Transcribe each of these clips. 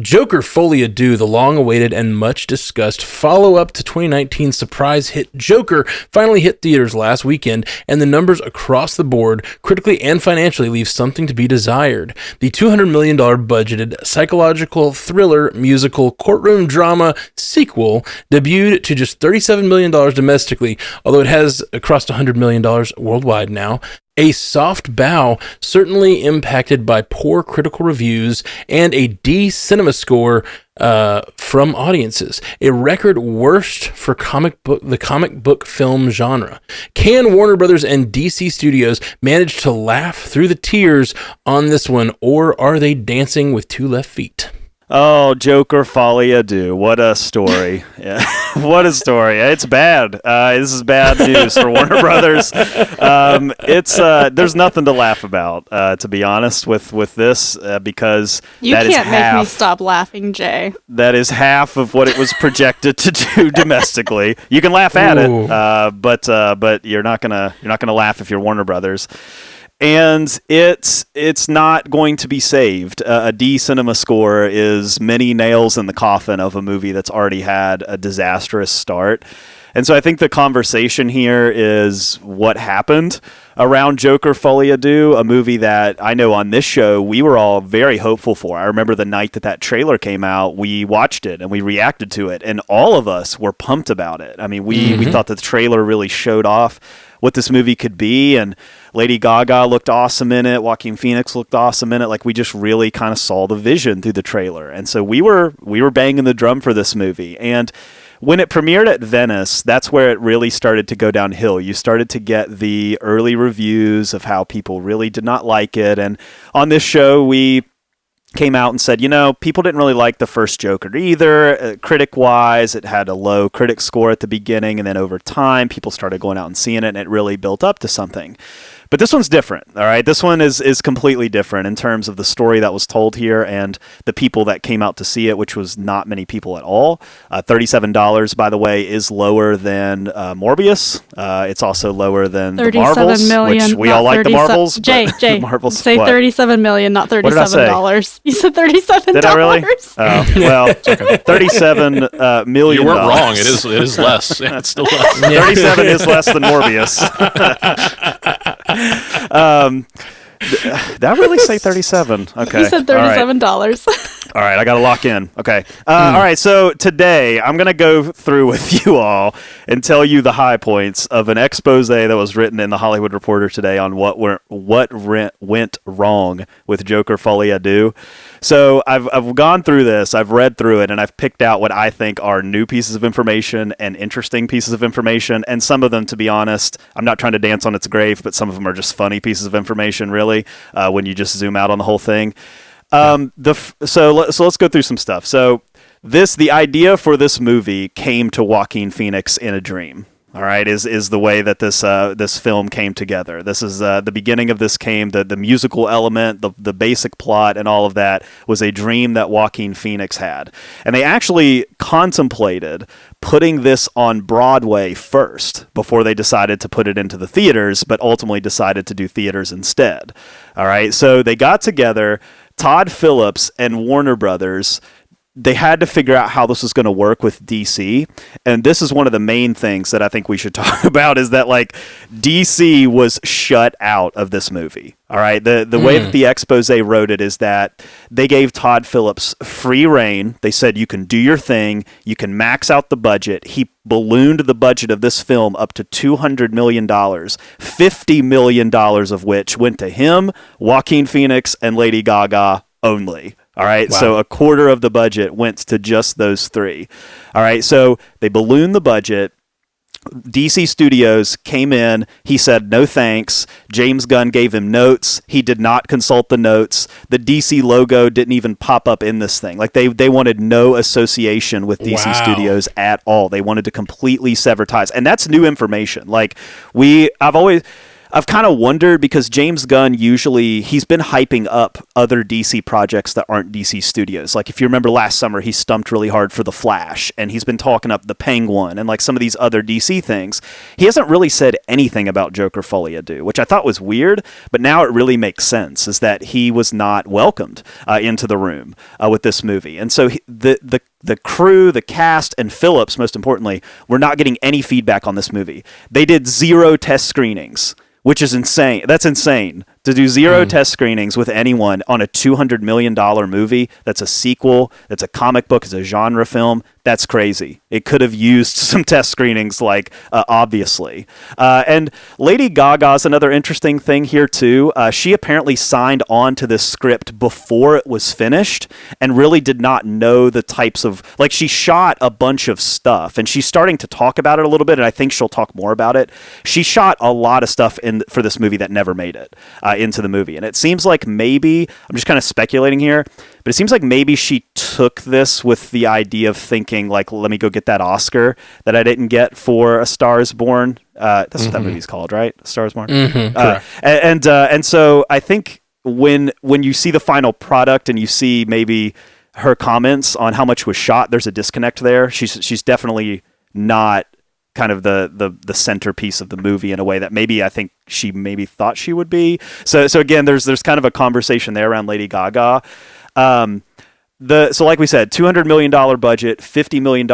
Joker Folie, Deux, the long-awaited and much-discussed follow-up to 2019's surprise hit Joker, finally hit theaters last weekend, and the numbers across the board, critically and financially, leave something to be desired. The $200 million budgeted psychological thriller musical courtroom drama sequel debuted to just $37 million domestically, although it has crossed $100 million worldwide now. A soft bow, certainly impacted by poor critical reviews and a D CinemaScore from audiences, a record worst for the comic book film genre. Can Warner Brothers and DC Studios manage to laugh through the tears on this one, or are they dancing with two left feet? Oh, Joker Folie, Deux. What a story. Yeah. What a story. It's bad. This is bad news for Warner Brothers. There's nothing to laugh about, to be honest, with this, because you can't make me stop laughing, Jay. That is half of what it was projected to do domestically. You can laugh at it, but you're not gonna laugh if you're Warner Brothers. And it's not going to be saved. A D CinemaScore is many nails in the coffin of a movie that's already had a disastrous start. And so I think the conversation here is what happened around Joker Folie, Deux, a movie that I know on this show we were all very hopeful for. I remember the night that trailer came out, we watched it and we reacted to it, and all of us were pumped about it. I mean, we thought the trailer really showed off what this movie could be, and Lady Gaga looked awesome in it, Joaquin Phoenix looked awesome in it. Like, we just really kind of saw the vision through the trailer. And so we were banging the drum for this movie. And when it premiered at Venice, that's where it really started to go downhill. You started to get the early reviews of how people really did not like it. And on this show, we came out and said, people didn't really like the first Joker either. Critic-wise, it had a low critic score at the beginning, and then over time, people started going out and seeing it, and it really built up to something. But this one's different, all right? This one is completely different in terms of the story that was told here and the people that came out to see it, which was not many people at all. $37, by the way, is lower than Morbius. It's also lower than the Marvels, million, which we all like the Marvels. Jay, the Marvels, say what? $37 million, not $37. You said $37. Did I really? Oh, well, $37 million. You weren't wrong. It is less. Yeah, it's still less. 37 is less than Morbius. Did I really say 37? Okay. You said $37. All right, I got to lock in. Okay. All right, so today I'm going to go through with you all and tell you the high points of an expose that was written in the Hollywood Reporter today on what went wrong with Joker Folie, Deux. So I've gone through this, I've read through it, and I've picked out what I think are new pieces of information and interesting pieces of information, and some of them, to be honest, I'm not trying to dance on its grave, but some of them are just funny pieces of information, really, when you just zoom out on the whole thing. So let's go through some stuff. So the idea for this movie came to Joaquin Phoenix in a dream. All right, is the way that this film came together. This is the beginning of this came, the musical element, the basic plot, and all of that was a dream that Joaquin Phoenix had. And they actually contemplated putting this on Broadway first before they decided to put it into the theaters, but ultimately decided to do theaters instead. All right, so they got together, Todd Phillips and Warner Brothers. They had to figure out how this was going to work with DC. And this is one of the main things that I think we should talk about, is that, like, DC was shut out of this movie. All right. The way that the expose wrote it is that they gave Todd Phillips free reign. They said, you can do your thing. You can max out the budget. He ballooned the budget of this film up to $200 million, $50 million of which went to him, Joaquin Phoenix, and Lady Gaga only. All right, wow. So a quarter of the budget went to just those three. All right, so they ballooned the budget. DC Studios came in. He said, no thanks. James Gunn gave him notes. He did not consult the notes. The DC logo didn't even pop up in this thing. Like, they wanted no association with DC Studios at all. They wanted to completely sever ties. And that's new information. Like, I've kind of wondered, because James Gunn usually, he's been hyping up other DC projects that aren't DC Studios. Like if you remember last summer, he stumped really hard for The Flash, and he's been talking up The Penguin and like some of these other DC things. He hasn't really said anything about Joker Folie à Deux, which I thought was weird, but now it really makes sense, is that he was not welcomed into the room with this movie. And so the crew, the cast, and Phillips, most importantly, were not getting any feedback on this movie. They did 0 test screenings, which is insane. That's insane. To do 0 test screenings with anyone on a $200 million movie that's a sequel, that's a comic book, it's a genre film, that's crazy. It could have used some test screenings, like, obviously. And Lady Gaga's another interesting thing here, too. She apparently signed on to this script before it was finished and really did not know the types of... Like, she shot a bunch of stuff, and she's starting to talk about it a little bit, and I think she'll talk more about it. She shot a lot of stuff for this movie that never made it into the movie. And it seems like maybe, I'm just kind of speculating here, but it seems like maybe she took this with the idea of thinking, like, let me go get that Oscar that I didn't get for A Star is Born. That's what that movie's called, right? A Star is Born? And so I think when you see the final product and you see maybe her comments on how much was shot, there's a disconnect there. She's definitely not kind of the centerpiece of the movie in a way that maybe I think she maybe thought she would be. So again, there's kind of a conversation there around Lady Gaga. So like we said, $200 million budget, $50 million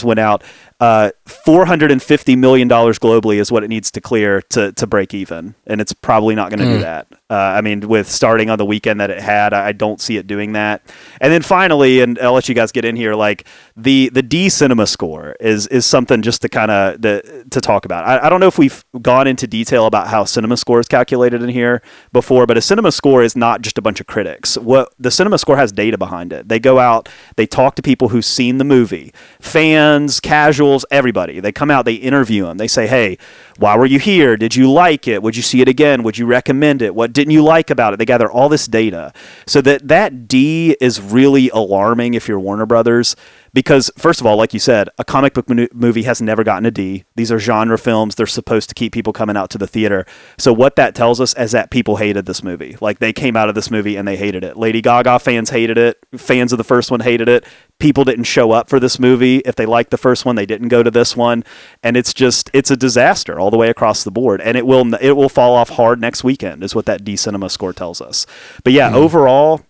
went out. $450 million globally is what it needs to clear to break even, and it's probably not going to do that. I mean, with starting on the weekend that it had, I don't see it doing that. And then finally, and I'll let you guys get in here, like the D CinemaScore is something just to kind of to talk about. I don't know if we've gone into detail about how CinemaScore is calculated in here before, but a CinemaScore is not just a bunch of critics. What the CinemaScore has data behind it. They go out, they talk to people who've seen the movie, fans, casuals, everybody. They come out, they interview them. They say, hey, why were you here? Did you like it? Would you see it again? Would you recommend it? What didn't you like about it? They gather all this data. So that D is really alarming if you're Warner Brothers, because first of all, like you said, a comic book movie has never gotten a D. These are genre films. They're supposed to keep people coming out to the theater. So what that tells us is that people hated this movie. Like, they came out of this movie and they hated it. Lady Gaga fans hated it. Fans of the first one hated it. People didn't show up for this movie. If they liked the first one, they didn't go to this one. And it's a disaster all the way across the board. And it will fall off hard next weekend, is what that D CinemaScore tells us. But yeah, overall,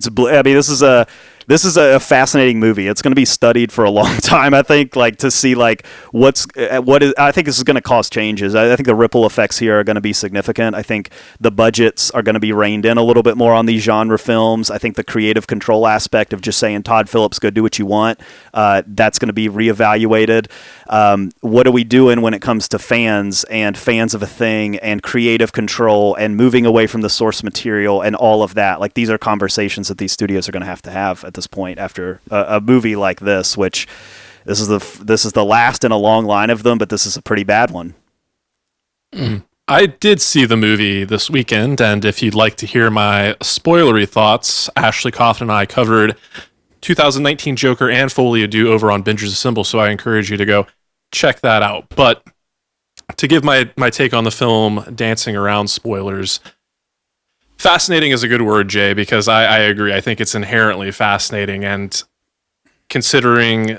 this is a fascinating movie. It's going to be studied for a long time, I think, like to see like I think this is going to cause changes. I think the ripple effects here are going to be significant. I think the budgets are going to be reined in a little bit more on these genre films. I think the creative control aspect of just saying, Todd Phillips, go do what you want, that's going to be reevaluated. What are we doing when it comes to fans and fans of a thing and creative control and moving away from the source material and all of that? Like, these are conversations that these studios are going to have at this point after a movie like this, which this is the last in a long line of them, but this is a pretty bad one. I did see the movie this weekend, and if you'd like to hear my spoilery thoughts, Ashley Coffin and I covered 2019 Joker and Folie à Deux over on Bingers Assemble, so I encourage you to go check that out. But to give my take on the film, dancing around spoilers, fascinating is a good word, Jay, because I agree. I think it's inherently fascinating, and considering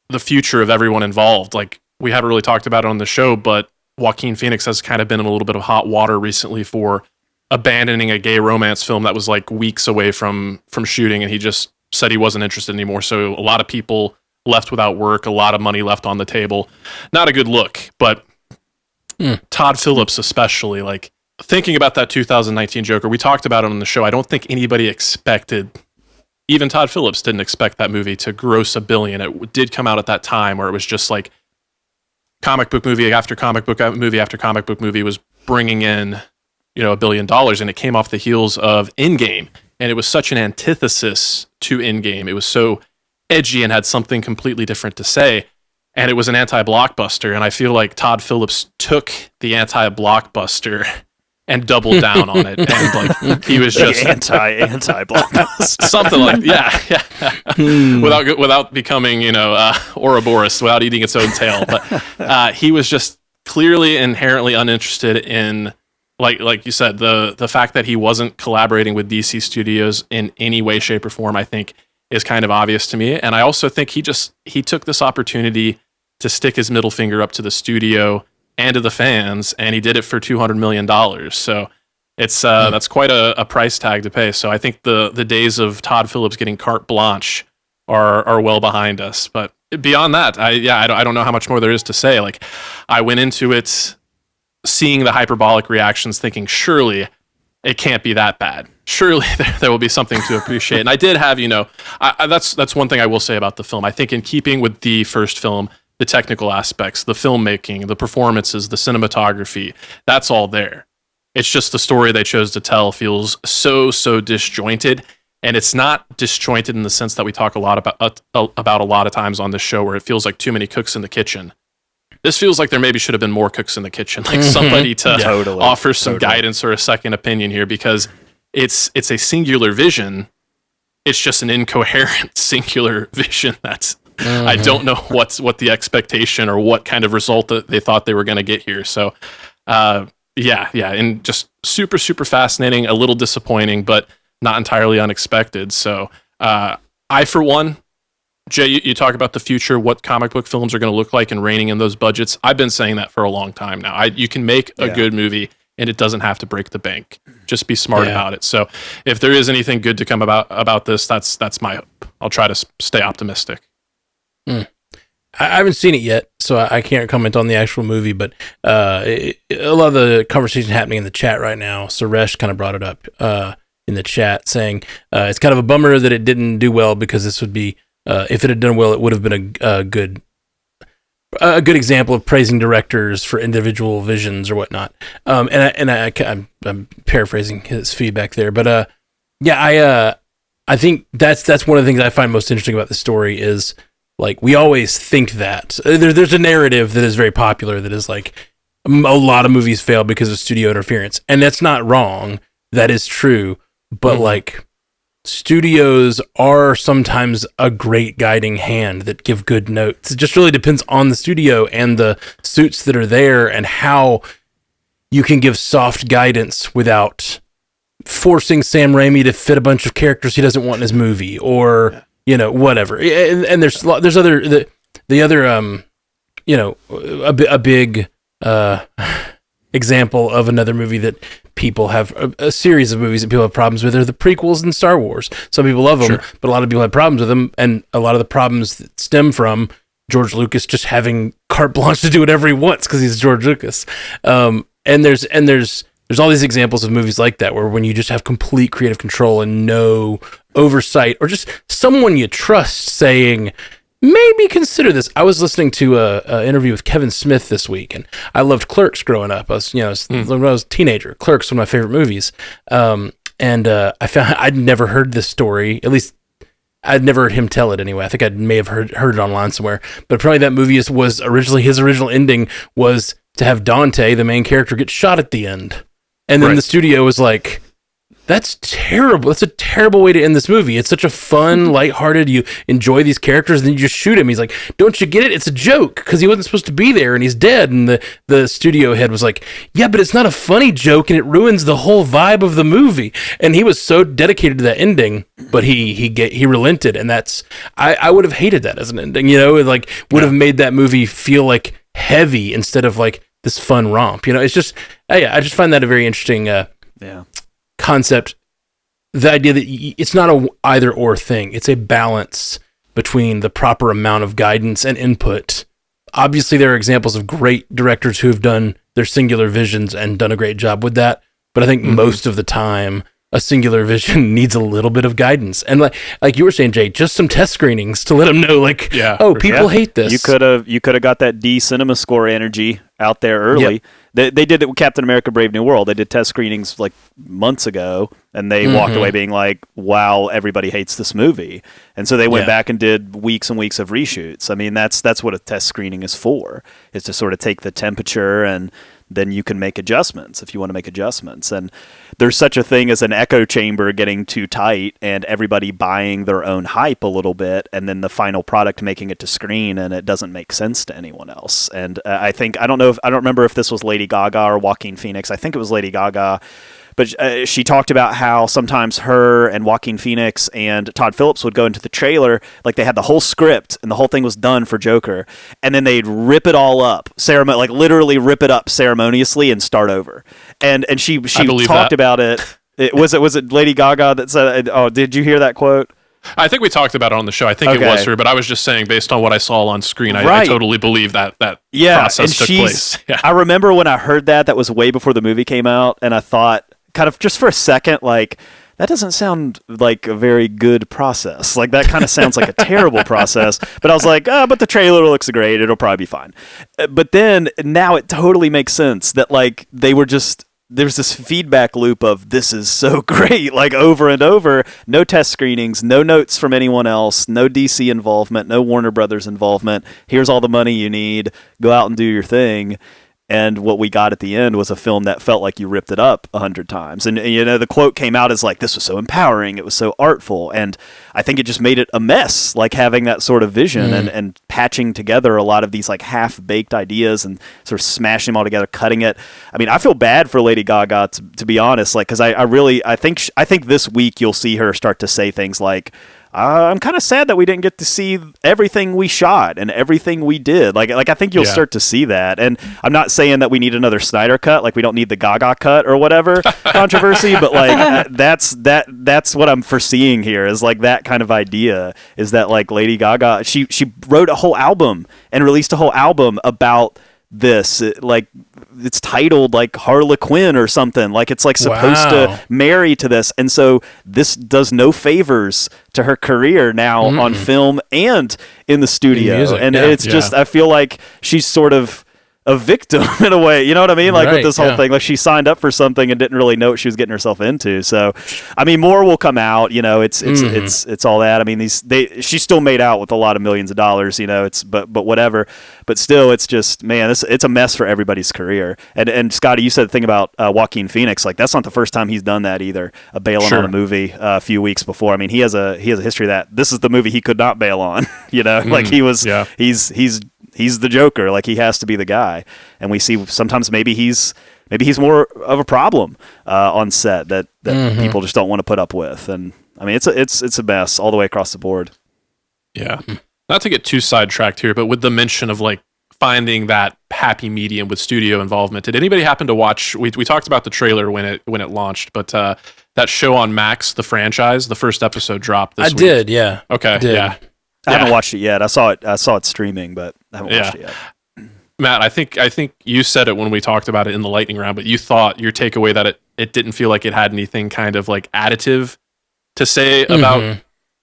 the future of everyone involved, like, we haven't really talked about it on the show, but Joaquin Phoenix has kind of been in a little bit of hot water recently for abandoning a gay romance film that was like weeks away from shooting, and he just said he wasn't interested anymore. So a lot of people left without work, a lot of money left on the table. Not a good look, but Todd Phillips especially, like, thinking about that 2019 Joker, we talked about it on the show. I don't think anybody expected, even Todd Phillips didn't expect that movie to gross $1 billion. It did come out at that time where it was just like comic book movie after comic book movie after comic book movie was bringing in, $1 billion, and it came off the heels of Endgame. And it was such an antithesis to Endgame. It was so edgy and had something completely different to say. And it was an anti-blockbuster. And I feel like Todd Phillips took the anti-blockbuster and doubled down on it, and like he was just anti-blockbuster, something like without becoming Ouroboros, without eating its own tail. But he was just clearly inherently uninterested in, like you said, the fact that he wasn't collaborating with DC Studios in any way, shape, or form, I think is kind of obvious to me. And I also think he took this opportunity to stick his middle finger up to the studio and to the fans, and he did it for $200 million. So it's that's quite a price tag to pay. So I think the days of Todd Phillips getting carte blanche are well behind us. But beyond that, I don't know how much more there is to say. Like, I went into it seeing the hyperbolic reactions, thinking surely it can't be that bad. Surely there will be something to appreciate. And I did have, that's one thing I will say about the film. I think in keeping with the first film, the technical aspects, the filmmaking, the performances, the cinematography, that's all there. It's just the story they chose to tell feels so disjointed. And it's not disjointed in the sense that we talk a lot about a lot of times on this show, where it feels like too many cooks in the kitchen. This feels like there maybe should have been more cooks in the kitchen, like somebody to offer some guidance or a second opinion here, because it's a singular vision. It's just an incoherent singular vision that's I don't know what the expectation or what kind of result that they thought they were going to get here. So yeah, and just super fascinating, a little disappointing, but not entirely unexpected. So I, for one, Jay, you talk about the future, what comic book films are going to look like and reining in those budgets. I've been saying that for a long time now. You can make a good movie and it doesn't have to break the bank. Just be smart about it. So if there is anything good to come about this, that's my hope. I'll try to stay optimistic. I haven't seen it yet, so I can't comment on the actual movie, but a lot of the conversation happening in the chat right now, Suresh kind of brought it up in the chat, saying it's kind of a bummer that it didn't do well, because this would be, if it had done well, it would have been a good example of praising directors for individual visions or whatnot. I'm paraphrasing his feedback there, but I think that's one of the things I find most interesting about the story is, like, we always think that there's a narrative that is very popular that is like a lot of movies fail because of studio interference, and that's not wrong. That is true, but like, studios are sometimes a great guiding hand that give good notes. It just really depends on the studio and the suits that are there and how you can give soft guidance without forcing Sam Raimi to fit a bunch of characters he doesn't want in his movie, or whatever. And there's other the other a big example of another movie that people have a series of movies that people have problems with are the prequels in Star Wars. Some people love them, but a lot of people have problems with them, and a lot of the problems stem from George Lucas just having carte blanche to do whatever he wants because he's George Lucas. And there's all these examples of movies like that, where when you just have complete creative control and no oversight, or just someone you trust saying, maybe consider this. I was listening to a interview with Kevin Smith this week, and I loved Clerks growing up. When I was a teenager, Clerks was one of my favorite movies. I found I'd never heard this story. At least I'd never heard him tell it anyway. I think I may have heard it online somewhere. But apparently that movie was originally, his original ending was to have Dante, the main character, get shot at the end. And then the studio was like, that's terrible. That's a terrible way to end this movie. It's such a fun, lighthearted, you enjoy these characters, and then you just shoot him. He's like, don't you get it? It's a joke, because he wasn't supposed to be there, and he's dead. And the studio head was like, yeah, but it's not a funny joke, and it ruins the whole vibe of the movie. And he was so dedicated to that ending, but he relented, and that's, I would have hated that as an ending, like, would have made that movie feel like heavy instead of like this fun romp. It's just, I just find that a very interesting concept. The idea that it's not a either or thing. It's a balance between the proper amount of guidance and input. Obviously, there are examples of great directors who have done their singular visions and done a great job with that. But I think most of the time, a singular vision needs a little bit of guidance. And like you were saying, Jay, just some test screenings to let them know, like, people hate this. You could have got that D CinemaScore energy out there early. Yep. They did it with Captain America: Brave New World. They did test screenings like months ago, and they walked away being like, wow, everybody hates this movie. And so they went back and did weeks and weeks of reshoots. I mean, that's what a test screening is for, is to sort of take the temperature and then you can make adjustments if you want to make adjustments. And there's such a thing as an echo chamber getting too tight and everybody buying their own hype a little bit, and then the final product making it to screen and it doesn't make sense to anyone else. And I don't remember if this was Lady Gaga or Joaquin Phoenix. I think it was Lady Gaga. But she talked about how sometimes her and Joaquin Phoenix and Todd Phillips would go into the trailer, like they had the whole script and the whole thing was done for Joker, and then they'd rip it all up, like literally rip it up ceremoniously and start over. And she talked about it. Was it Lady Gaga that said? Oh, did you hear that quote? I think we talked about it on the show. I think it was her, but I was just saying based on what I saw on screen, I totally believe that process took place. Yeah. I remember when I heard that was way before the movie came out, and I thought, kind of just for a second, like, that doesn't sound like a very good process. Like, that kind of sounds like a terrible process. But I was like, but the trailer looks great. It'll probably be fine. But then now it totally makes sense that, like, there's this feedback loop of this is so great, like over and over. No test screenings, no notes from anyone else, no DC involvement, no Warner Brothers involvement. Here's all the money you need. Go out and do your thing. And what we got at the end was a film that felt like you ripped it up 100 times. And you know, the quote came out as like, this was so empowering. It was so artful. And I think it just made it a mess, like having that sort of vision and patching together a lot of these like half-baked ideas and sort of smashing them all together, cutting it. I mean, I feel bad for Lady Gaga, to be honest, like, because I think this week you'll see her start to say things like, I'm kind of sad that we didn't get to see everything we shot and everything we did. Like I think you'll start to see that. And I'm not saying that we need another Snyder cut, like we don't need the Gaga cut or whatever controversy, but like that's what I'm foreseeing here is like that kind of idea is that like Lady Gaga, she wrote a whole album and released a whole album about this, it's titled like Harlequin or something, like it's like supposed to marry to this, and so this does no favors to her career now on film and in the studio, music, and it's just I feel like she's sort of a victim in a way, you know what I mean? Like with this whole thing, like she signed up for something and didn't really know what she was getting herself into. So, I mean, more will come out. You know, it's all that. I mean, she still made out with a lot of millions of dollars. You know, but whatever. But still, it's just it's a mess for everybody's career. And Scotty, you said the thing about Joaquin Phoenix. Like that's not the first time he's done that either. Bailing on a movie a few weeks before. I mean, he has a history of that. This is the movie he could not bail on. You know, like he was. Yeah. He's the Joker, like he has to be the guy, and we see sometimes maybe he's more of a problem on set that people just don't want to put up with, and I mean it's a mess all the way across the board. Yeah, not to get too sidetracked here, but with the mention of like finding that happy medium with studio involvement, did anybody happen to watch? We talked about the trailer when it launched, but that show on Max, the franchise, the first episode dropped this week. Did, yeah. Okay, yeah. I haven't watched it yet. I saw it streaming, but I haven't watched it yet. Matt, I think you said it when we talked about it in the lightning round, but you thought your takeaway that it didn't feel like it had anything kind of like additive to say about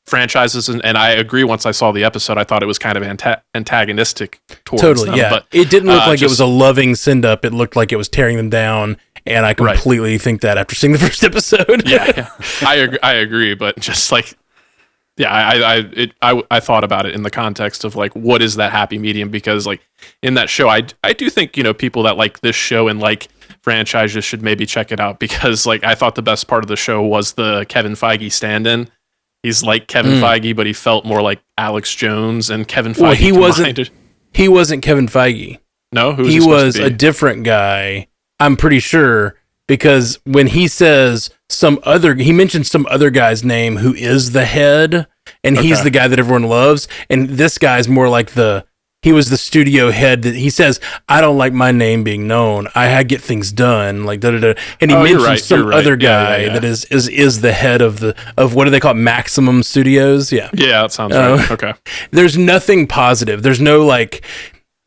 franchises, and I agree. Once I saw the episode, I thought it was kind of antagonistic towards them. Yeah. But it didn't look like it was a loving send up. It looked like it was tearing them down, and I completely think that after seeing the first episode. Yeah. I agree, but just like. Yeah, I thought about it in the context of like, what is that happy medium? Because like in that show, I do think, you know, people that like this show and like franchises should maybe check it out, because like I thought the best part of the show was the Kevin Feige stand-in. He's like Kevin Feige, but he felt more like Alex Jones, and Kevin Feige. Well, he wasn't Kevin Feige. No, he was a different guy. I'm pretty sure, because when he says he mentions some other guy's name who is the head, and he's the guy that everyone loves, and this guy's more like he was the studio head that he says, I don't like my name being known. I get things done, like da da da. And he mentions some other guy that is the head of what do they call it? Maximum Studios? Yeah. Yeah, that sounds right. Okay. There's nothing positive. There's no like.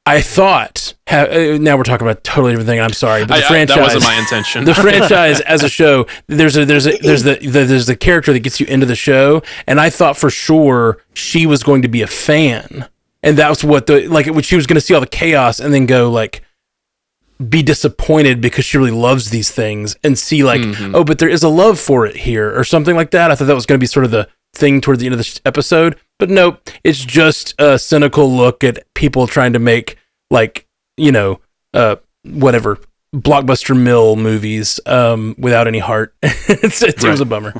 I thought. Now we're talking about a totally different thing. I'm sorry, but the franchise. That wasn't my intention. The franchise as a show. There's the character that gets you into the show, and I thought for sure she was going to be a fan, and that was what she was going to see all the chaos and then go like be disappointed because she really loves these things and see like oh, but there is a love for it here or something like that. I thought that was going to be sort of the thing toward the end of this episode, but nope, it's just a cynical look at people trying to make like, you know, whatever, blockbuster mill movies without any heart. It was a bummer.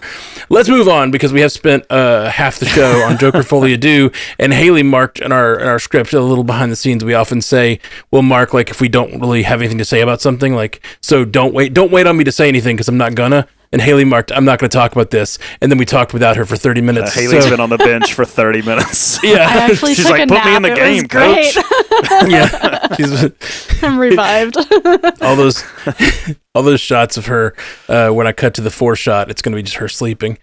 Let's move on because we have spent half the show on Joker Folie à Deux, and Haley marked in our script a little behind the scenes. We often say we'll mark like if we don't really have anything to say about something, like so don't wait on me to say anything because I'm not gonna. And Haley marked, I'm not going to talk about this. And then we talked without her for 30 minutes. Haley's been on the bench for 30 minutes. Yeah. I actually She's took like, a put nap. me in the game, coach. Yeah. I'm revived. all those shots of her, when I cut to the 4 shot, it's going to be just her sleeping.